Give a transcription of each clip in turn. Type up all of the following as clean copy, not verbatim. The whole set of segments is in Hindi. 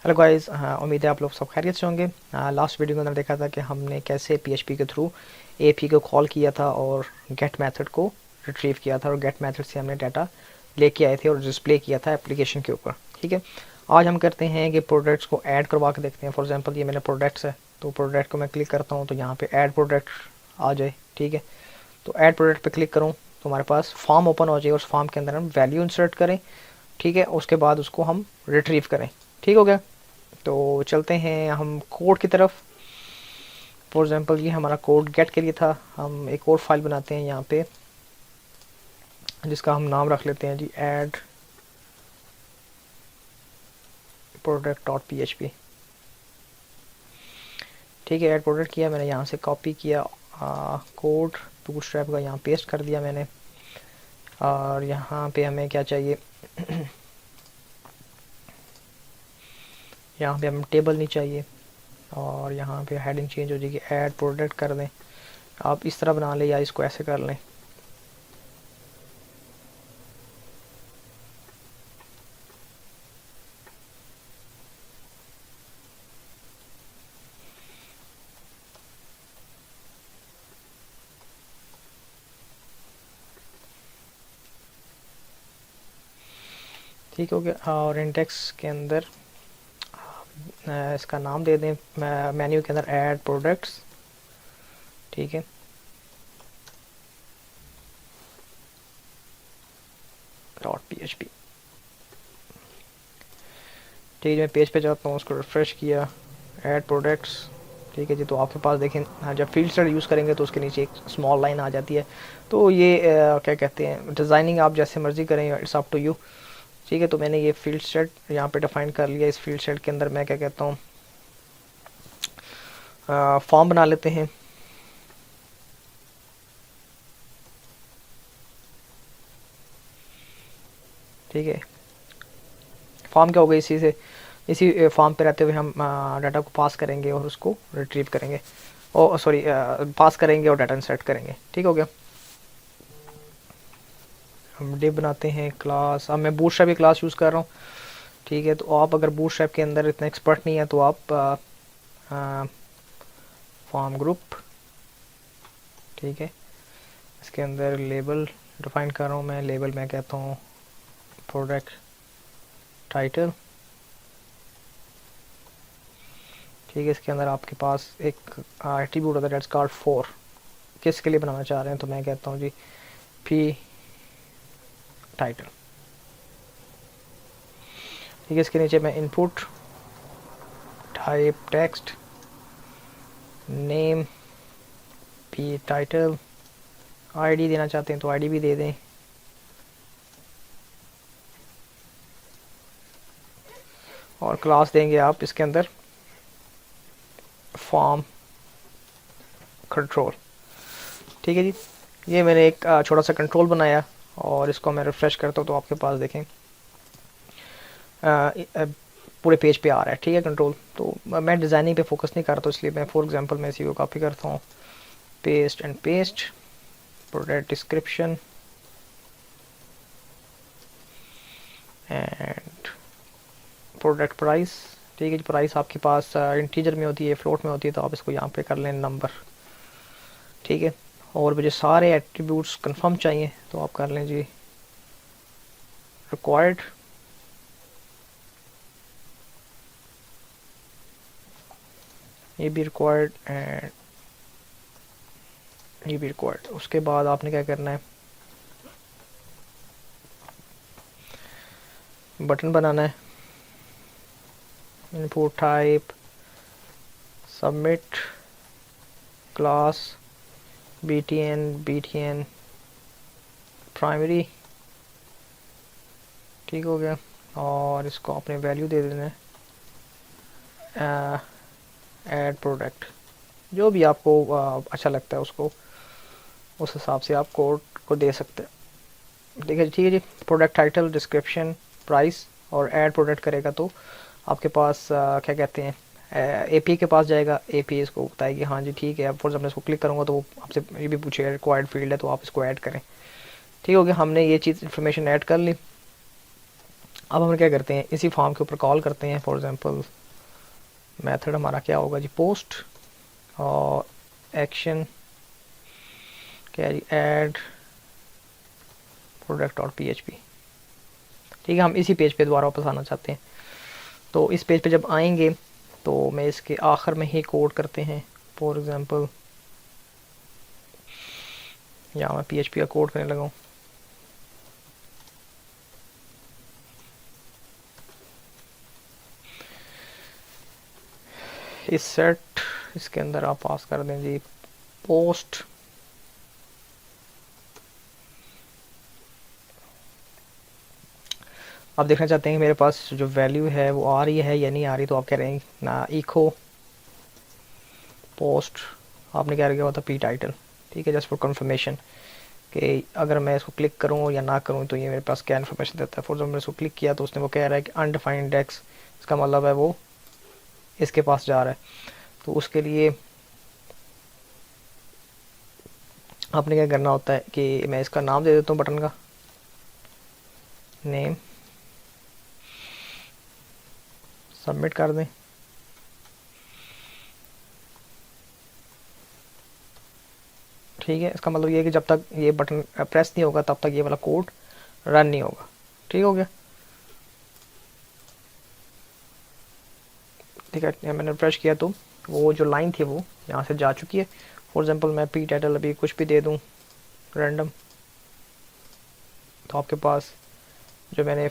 हेलो गाइस, उम्मीद है आप लोग सब खैरियत से होंगे। लास्ट वीडियो के अंदर देखा था कि हमने कैसे पीएचपी के थ्रू एपी को कॉल किया था और गेट मेथड को रिट्रीव किया था और गेट मेथड से हमने डाटा लेके आए थे और डिस्प्ले किया था एप्लीकेशन के ऊपर। ठीक है, आज हम करते हैं कि प्रोडक्ट्स को ऐड करवा के देखते हैं। फॉर एग्जांपल ये मेरे प्रोडक्ट्स है, तो प्रोडक्ट को मैं क्लिक करता हूँ तो यहाँ पे ऐड प्रोडक्ट आ जाए। ठीक है, तो ऐड प्रोडक्ट पे क्लिक करूँ तो हमारे पास फॉर्म ओपन हो जाए और उस फॉर्म के अंदर हम वैल्यू इंसर्ट करें। ठीक है, उसके बाद उसको हम रिट्रीव करें। ठीक हो गया, तो चलते हैं हम कोड की तरफ। फॉर एग्जांपल ये हमारा कोड गेट के लिए था। हम एक और फाइल बनाते हैं यहाँ पे जिसका हम नाम रख लेते हैं जी add product dot P H P. ठीक है, ऐड प्रोडक्ट किया मैंने, यहाँ से कॉपी किया कोड बूटस्ट्रैप का, यहाँ पेस्ट कर दिया मैंने। और यहाँ पे हमें क्या चाहिए यहाँ पे हमें टेबल नहीं चाहिए और यहाँ पे हेडिंग चेंज हो जाएगी, ऐड प्रोडक्ट कर दें। आप इस तरह बना लें या इसको ऐसे कर लें। ठीक हो गया, और इंडेक्स के अंदर इसका नाम दे दें, मेन्यू के अंदर ऐड प्रोडक्ट्स। ठीक है, डॉट पी एच पी। ठीक है, मैं पेज पे जाता हूँ, उसको रिफ़्रेश किया, ऐड प्रोडक्ट्स। ठीक है जी, तो आपके पास देखें जब फील्ड सेट यूज़ करेंगे तो उसके नीचे एक स्मॉल लाइन आ जाती है। तो ये क्या कहते हैं, डिज़ाइनिंग आप जैसे मर्ज़ी करें, इट्स अप टू यू। ठीक है, तो मैंने ये फील्ड सेट यहाँ पे डिफाइन कर लिया। इस फील्ड सेट के अंदर मैं क्या कहता हूँ, फॉर्म बना लेते हैं। ठीक है, फॉर्म क्या होगा, इसी फॉर्म पे रहते हुए हम डाटा को पास करेंगे और उसको रिट्रीव करेंगे, ओ सॉरी पास करेंगे और डाटा इंसर्ट करेंगे। ठीक हो गया, हम डिव बनाते हैं क्लास। अब मैं बूटस्ट्रैप की क्लास यूज़ कर रहा हूँ। ठीक है, तो आप अगर बूटस्ट्रैप के अंदर इतना एक्सपर्ट नहीं है तो आप फॉर्म ग्रुप, ठीक है, इसके अंदर लेबल डिफाइन कर रहा हूँ मैं। लेबल मैं कहता हूँ प्रोडक्ट टाइटल। ठीक है, इसके अंदर आपके पास एक एट्रीब्यूट होता है डेट्स कॉल्ड फॉर। किसके लिए बनाना चाह रहे हैं, तो मैं कहता हूँ जी पी टाइटल। ठीक है, इसके नीचे मैं input type text name P title, ID देना चाहते हैं तो आईडी भी दे दें। और क्लास देंगे आप इसके अंदर फॉर्म कंट्रोल। ठीक है जी, ये मैंने एक छोटा सा कंट्रोल बनाया और इसको मैं रिफ्रेश करता हूँ तो आपके पास देखें पूरे पेज पे आ रहा है। ठीक है, कंट्रोल। तो मैं डिज़ाइनिंग पे फोकस नहीं करता, इसलिए मैं फॉर एग्जांपल मैं इसी को कॉपी करता हूँ, paste and paste, product description and product price. ठीक है, प्राइस आपके पास इंटीजर में होती है, फ्लोट में होती है, तो आप इसको यहाँ पे कर लें नंबर। ठीक है, और मुझे सारे एट्रीब्यूट्स कंफर्म चाहिए तो आप कर लें जी रिक्वायर्ड, ये भी रिक्वायर्ड एंड ये भी रिक्वायर्ड। उसके बाद आपने क्या करना है, बटन बनाना है, input type submit class btn primary. ठीक हो गया, और इसको अपने वैल्यू दे देना है ऐड प्रोडक्ट, जो भी आपको अच्छा लगता है उसको उस हिसाब से आप कोड को दे सकते हैं। ठीक है जी, प्रोडक्ट टाइटल डिस्क्रिप्शन प्राइस और ऐड प्रोडक्ट करेगा तो आपके पास क्या कहते हैं एपी के पास जाएगा। एपी इसको बताएगी हाँ जी ठीक है। अब फॉर एग्जाम्पल इसको क्लिक करूँगा तो वो आपसे ये भी पूछेगा रिक्वायर्ड फील्ड है तो आप इसको ऐड करें। ठीक हो गया, हमने ये चीज़ इन्फॉर्मेशन ऐड कर ली। अब हम क्या करते हैं, इसी फॉर्म के ऊपर कॉल करते हैं। फॉर एग्जांपल मेथड हमारा क्या होगा जी, पोस्ट और एक्शन क्या जी, ऐड प्रोडक्ट और PHP। ठीक है, हम इसी पेज पे दोबारा वापस आना चाहते हैं। तो इस पेज पे जब आएंगे तो मैं इसके आखिर में ही कोड करते हैं। फॉर एग्जांपल यहाँ मैं PHP का कोड करने लगा हूँ। इस सेट इसके अंदर आप पास कर दें जी पोस्ट आप देखना चाहते हैं कि मेरे पास जो वैल्यू है वो आ रही है या नहीं आ रही, तो आप कह रहे हैं ना इको पोस्ट आपने क्या किया हुआ था पी टाइटल। ठीक है, जस्ट फॉर कंफर्मेशन कि अगर मैं इसको क्लिक करूँ या ना करूँ तो ये मेरे पास क्या इन्फॉर्मेशन देता है। फॉर एग्जाम्पल मैंने इसको क्लिक किया तो उसने वो कह रहा है कि अनडिफाइंड इंडेक्स, इसका मतलब है वो इसके पास जा रहा है। तो उसके लिए आपने क्या करना होता है कि मैं इसका नाम दे देता हूँ बटन का नेम, सबमिट कर दें। ठीक है, इसका मतलब ये है कि जब तक ये बटन प्रेस नहीं होगा तब तक ये वाला कोड रन नहीं होगा। ठीक हो गया। ठीक है, मैंने रिफ्रेश किया तो वो जो लाइन थी वो यहाँ से जा चुकी है। फॉर एग्जांपल मैं पी टाइटल अभी कुछ भी दे दूँ रैंडम, तो आपके पास जो मैंने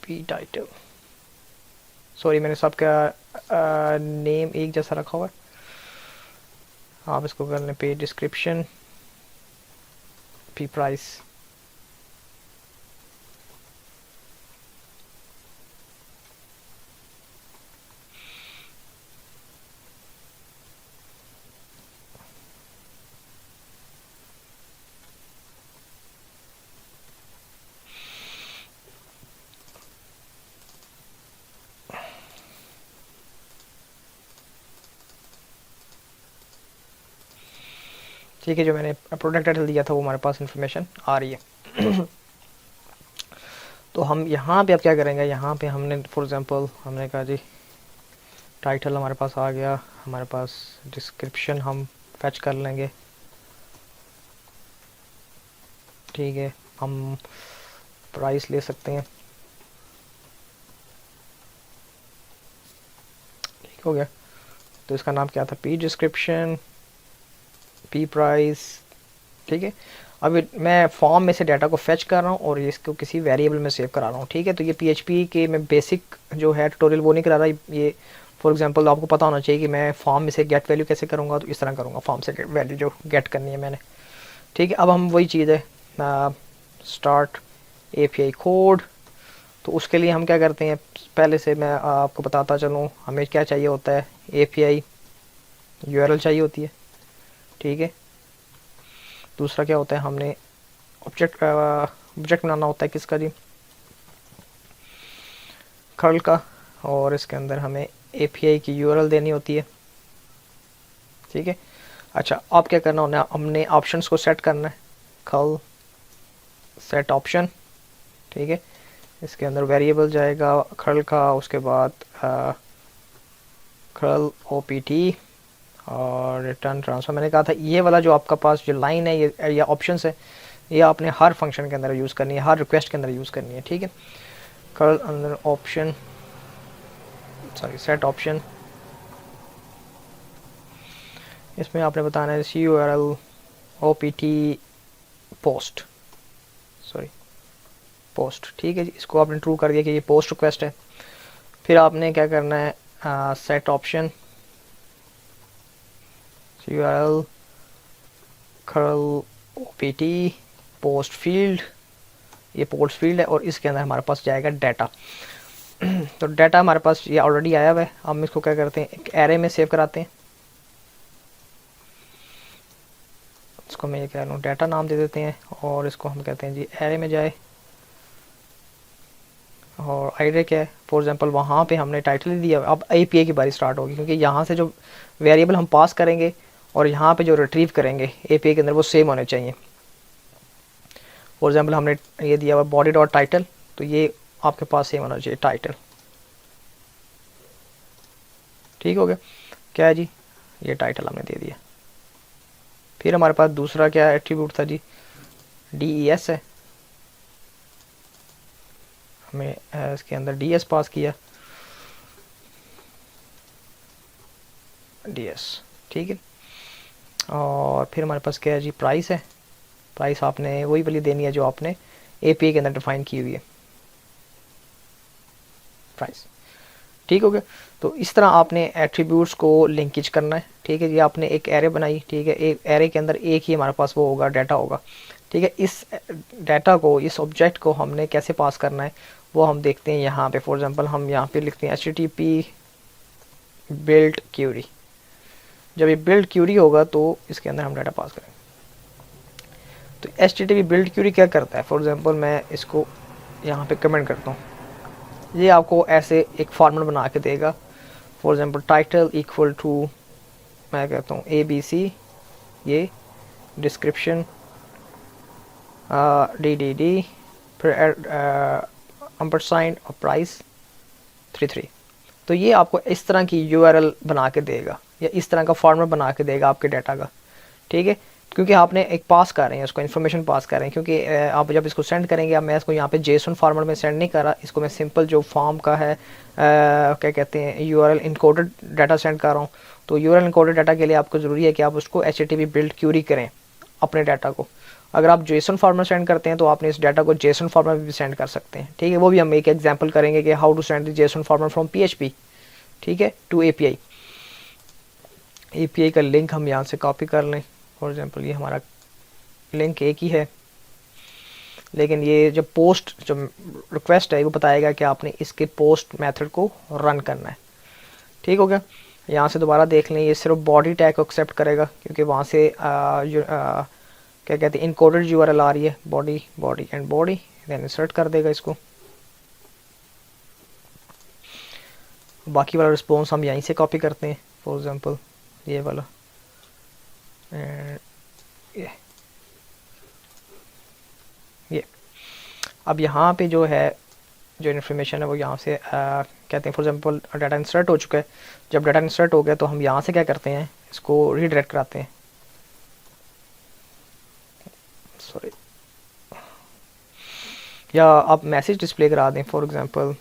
पी टाइटल, सॉरी मैंने सबका नेम एक जैसा रखा हुआ है। आप इसको कर लें पेज डिस्क्रिप्शन पी प्राइस। ठीक है, जो मैंने प्रोडक्ट टाइटल दिया था वो हमारे पास इन्फॉर्मेशन आ रही है। तो हम यहाँ पे अब क्या करेंगे, यहाँ पे हमने फॉर एग्जांपल हमने कहा जी टाइटल हमारे पास आ गया, हमारे पास डिस्क्रिप्शन हम फैच कर लेंगे। ठीक है, हम प्राइस ले सकते हैं। ठीक हो गया। तो इसका नाम क्या था, पी डिस्क्रिप्शन पी प्राइस। ठीक है, अभी मैं फॉर्म में से डाटा को फेच कर रहा हूँ और इसको किसी वेरिएबल में सेव करा रहा हूँ। ठीक है, तो ये PHP के मैं बेसिक जो है ट्यूटोरियल वो नहीं करा रहा। ये फॉर एग्जांपल आपको पता होना चाहिए कि मैं फॉर्म में से गेट वैल्यू कैसे करूँगा, तो इस तरह करूँगा फॉर्म से वैल्यू जो गेट करनी है मैंने। ठीक है, अब हम वही चीज़ है स्टार्ट API कोड। तो उसके लिए हम क्या करते हैं, पहले से मैं आपको बताता चलूँ, हमें क्या चाहिए होता है, API URL चाहिए होती है। ठीक है, दूसरा क्या होता है, हमने ऑब्जेक्ट बनाना होता है किसका जी, कर्ल का, और इसके अंदर हमें API की URL देनी होती है। ठीक है, अच्छा अब क्या करना होना है, हमने ऑप्शंस को सेट करना है, कर्ल सेट ऑप्शन। ठीक है, इसके अंदर वेरिएबल जाएगा कर्ल का, उसके बाद कर्ल OPT और रिटर्न ट्रांसफर। मैंने कहा था ये वाला जो आपका पास जो लाइन है ये या ऑप्शंस है, ये आपने हर फंक्शन के अंदर यूज़ करनी है, हर रिक्वेस्ट के अंदर यूज़ करनी है। ठीक है, कर्ल अंदर ऑप्शन सॉरी सेट ऑप्शन, इसमें आपने बताना है CURL OPT post, sorry post. ठीक है जी, इसको आपने ट्रू कर दिया कि ये पोस्ट रिक्वेस्ट है। फिर आपने क्या करना है, set option CURL curl OPT post field, ये पोस्ट फील्ड है और इसके अंदर हमारे पास जाएगा डाटा। तो डाटा हमारे पास ये ऑलरेडी आया हुआ है। हम इसको क्या करते हैं, एक एरे में सेव कराते हैं। इसको मैं ये कह रहा हूँ डाटा नाम दे देते हैं और इसको हम कहते हैं जी एरे में जाए। और आइडिया क्या है, फॉर एग्जांपल वहाँ पे हमने टाइटल दिया, अब API की बारी स्टार्ट होगी, क्योंकि यहाँ से जो वेरिएबल हम पास करेंगे और यहाँ पे जो रिट्रीव करेंगे API के अंदर वो सेम होने चाहिए। फॉर एग्जांपल हमने ये दिया हुआ बॉडी डॉट टाइटल, तो ये आपके पास सेम होना चाहिए टाइटल। ठीक हो गया, क्या है जी, ये टाइटल हमने दे दिया। फिर हमारे पास दूसरा क्या एट्रीब्यूट था जी, DES है, हमें इसके अंदर DS पास किया, DS। ठीक है, और फिर हमारे पास क्या है जी, प्राइस है। प्राइस आपने वही वाली देनी है जो आपने API के अंदर डिफाइन की हुई है, प्राइस। ठीक हो गया, तो इस तरह आपने एट्रीब्यूट्स को लिंकेज करना है। ठीक है, ये आपने एक एरे बनाई। ठीक है, एक एरे के अंदर एक ही हमारे पास वो होगा, डाटा होगा। ठीक है, इस डाटा को, इस ऑब्जेक्ट को हमने कैसे पास करना है वो हम देखते हैं यहाँ पे। फॉर एग्जांपल हम यहाँ पे लिखते हैं HTTP बिल्ड क्यूरी। जब ये बिल्ड क्यूरी होगा तो इसके अंदर हम डाटा पास करेंगे। तो HTTP बिल्ड क्यूरी क्या करता है, फॉर एग्जांपल मैं इसको यहाँ पे कमेंट करता हूँ, ये आपको ऐसे एक फॉर्मेट बना के देगा। For example title equal to, मैं कहता हूँ ABC, ये डिस्क्रिप्शन DDD, फिर एम्परसाइंड और प्राइस 33। तो ये आपको इस तरह की URL बना के देगा, या इस तरह का फॉर्मेट बना के देगा आपके डाटा का। ठीक है, क्योंकि आपने एक पास कर रहे हैं, उसको इन्फॉर्मेशन पास कर रहे हैं। क्योंकि आप जब इसको सेंड करेंगे, अब मैं इसको यहाँ पे JSON फॉर्मेट में सेंड नहीं कर रहा, इसको मैं सिंपल जो फॉर्म का है क्या कहते हैं, URL इनकोडेड डाटा सेंड कर रहा हूँ। तो URL इनकोडेड डाटा के लिए आपको ज़रूरी है कि आप उसको HTTP बिल्ड क्यूरी करें अपने डाटा को। अगर आप JSON फॉर्मेट सेंड करते हैं तो आपने इस डाटा को JSON फॉर्मेट में भी सेंड कर सकते हैं। ठीक है, वो भी हम एक एग्जांपल करेंगे कि how to send the JSON format from PHP, ठीक है, टू API। API का लिंक हम यहाँ से कॉपी कर लें। फॉर एग्जांपल ये हमारा लिंक एक ही है, लेकिन ये जो पोस्ट, जो रिक्वेस्ट है वो बताएगा कि आपने इसके पोस्ट मेथड को रन करना है। ठीक हो गया, यहाँ से दोबारा देख लें, ये सिर्फ बॉडी टैग को एक्सेप्ट करेगा, क्योंकि वहाँ से क्या कहते हैं, इनकोडेड URL आ रही है, body body and body, then insert कर देगा इसको। बाकी वाला रिस्पॉन्स हम यहीं से कॉपी करते हैं। फॉर एग्जांपल ये वाला ये अब यहाँ पे जो है, जो इन्फॉर्मेशन है वो यहाँ से कहते हैं, फॉर एग्जांपल डाटा इंसर्ट हो चुका है। जब डाटा इंसर्ट हो गया तो हम यहाँ से क्या करते हैं, इसको रीडायरेक्ट कराते हैं, सॉरी, या आप मैसेज डिस्प्ले करा दें। For example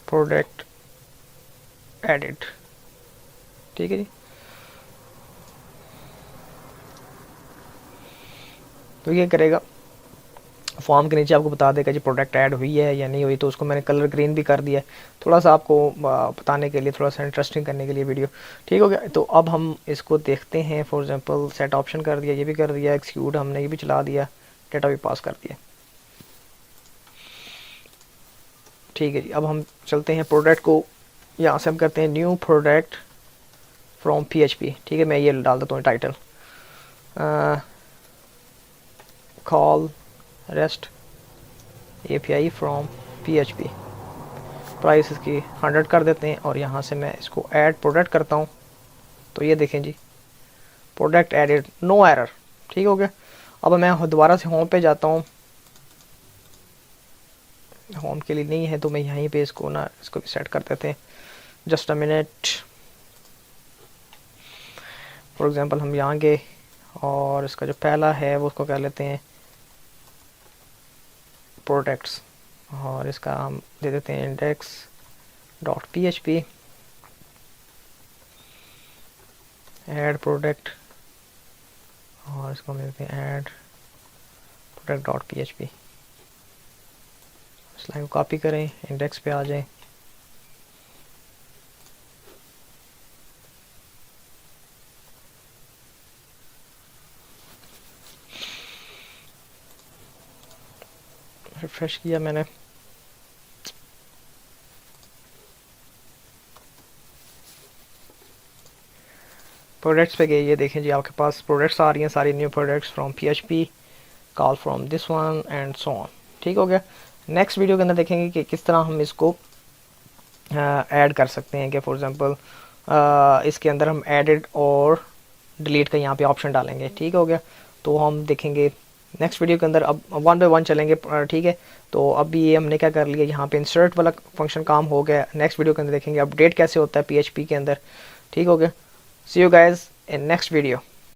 product edit. ठीक है जी, तो ये करेगा, फॉर्म के नीचे आपको बता देगा जी प्रोडक्ट ऐड हुई है या नहीं हुई। तो उसको मैंने कलर ग्रीन भी कर दिया है, थोड़ा सा आपको बताने के लिए, थोड़ा सा इंटरेस्टिंग करने के लिए वीडियो। ठीक हो गया, तो अब हम इसको देखते हैं। फॉर एग्जांपल सेट ऑप्शन कर दिया, ये भी कर दिया, एक्सिक्यूट हमने ये भी चला दिया, डेटा भी पास कर दिया। ठीक है जी, अब हम चलते हैं प्रोडक्ट को, यहाँ से हम करते हैं न्यू प्रोडक्ट फ्रॉम PHP। ठीक है, मैं ये डाल देता हूँ title, call rest API from PHP। Price इसकी 100 कर देते हैं, और यहाँ से मैं इसको ऐड प्रोडक्ट करता हूँ। तो ये देखें जी, प्रोडक्ट एडेड, नो एरर। ठीक हो गया, अब मैं दोबारा से होम पे जाता हूँ, होम के लिए नहीं है तो मैं यहीं पे इसको ना, इसको भी सेट कर देते हैं, just a minute. For example हम यहाँ गए, और इसका जो पहला है वो उसको कह लेते हैं प्रोडक्ट्स, और इसका हम दे देते हैं index.php, ऐड प्रोडक्ट, और इसको हम देते हैं ऐड प्रोडक्ट.php। इस लाइन को कॉपी करें, इंडेक्स पे आ जाएं, रिफ्रेश किया मैंने, प्रोडक्ट्स पे गए, ये देखें जी आपके पास प्रोडक्ट्स आ रही हैं सारी, new products from PHP। Call from this one and so on. ठीक हो गया। नेक्स्ट वीडियो के अंदर देखेंगे कि किस तरह हम इसको ऐड कर सकते हैं कि फॉर एग्जांपल इसके अंदर हम एडिट और डिलीट का यहाँ पे ऑप्शन डालेंगे। ठीक हो गया। तो हम देखेंगे नेक्स्ट वीडियो के अंदर, अब वन बाय वन चलेंगे। ठीक है। तो अभी ये हमने क्या कर लिया, यहाँ पे इंसर्ट वाला फंक्शन काम हो गया। नेक्स्ट वीडियो के अंदर देखेंगे अपडेट कैसे होता है PHP के अंदर। ठीक हो गया। See you guys in next video.